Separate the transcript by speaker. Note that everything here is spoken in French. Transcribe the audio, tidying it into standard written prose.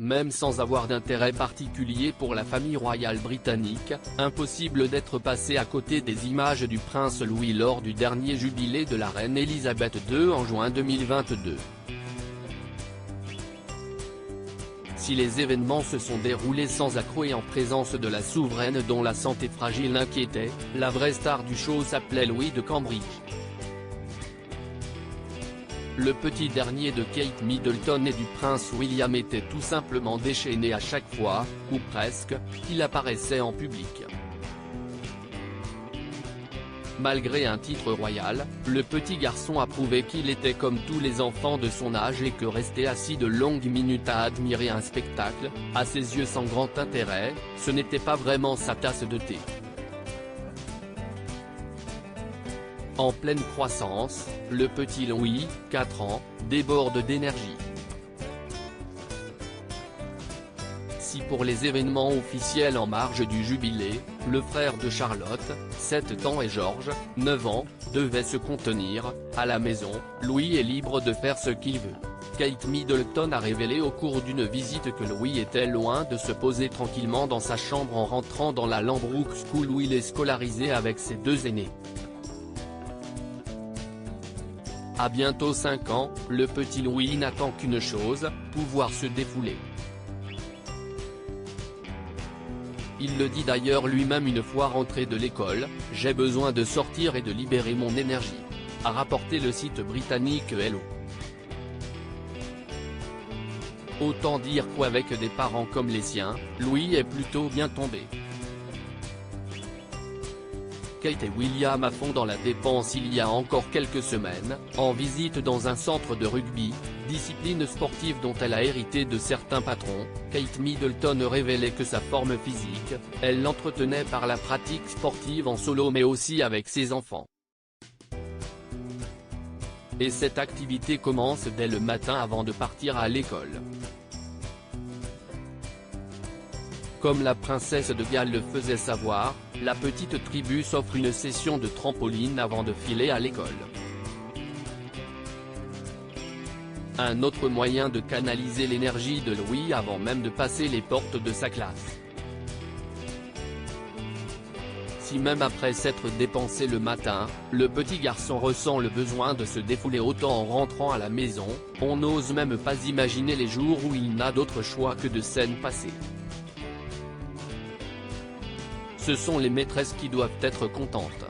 Speaker 1: Même sans avoir d'intérêt particulier pour la famille royale britannique, impossible d'être passé à côté des images du prince Louis lors du dernier jubilé de la reine Elisabeth II en juin 2022. Si les événements se sont déroulés sans accroc et en présence de la souveraine dont la santé fragile l'inquiétait, la vraie star du show s'appelait Louis de Cambridge. Le petit dernier de Kate Middleton et du prince William était tout simplement déchaîné à chaque fois, ou presque, qu'il apparaissait en public. Malgré un titre royal, le petit garçon a prouvé qu'il était comme tous les enfants de son âge et que rester assis de longues minutes à admirer un spectacle, à ses yeux sans grand intérêt, ce n'était pas vraiment sa tasse de thé. En pleine croissance, le petit Louis, 4 ans, déborde d'énergie. Si pour les événements officiels en marge du jubilé, le frère de Charlotte, 7 ans et George, 9 ans, devait se contenir, à la maison, Louis est libre de faire ce qu'il veut. Kate Middleton a révélé au cours d'une visite que Louis était loin de se poser tranquillement dans sa chambre en rentrant dans la Lambrook School où il est scolarisé avec ses 2 aînés. À bientôt 5 ans, le petit Louis n'attend qu'une chose, pouvoir se défouler. Il le dit d'ailleurs lui-même une fois rentré de l'école, « J'ai besoin de sortir et de libérer mon énergie », a rapporté le site britannique Hello. Autant dire qu'avec des parents comme les siens, Louis est plutôt bien tombé. Kate et William à fond dans la dépense il y a encore quelques semaines, en visite dans un centre de rugby, discipline sportive dont elle a hérité de certains patrons. Kate Middleton révélait que sa forme physique, elle l'entretenait par la pratique sportive en solo mais aussi avec ses enfants. Et cette activité commence dès le matin avant de partir à l'école. Comme la princesse de Galles le faisait savoir, la petite tribu s'offre une session de trampoline avant de filer à l'école. Un autre moyen de canaliser l'énergie de Louis avant même de passer les portes de sa classe. Si même après s'être dépensé le matin, le petit garçon ressent le besoin de se défouler autant en rentrant à la maison, on n'ose même pas imaginer les jours où il n'a d'autre choix que de scènes passées. Ce sont les maîtresses qui doivent être contentes.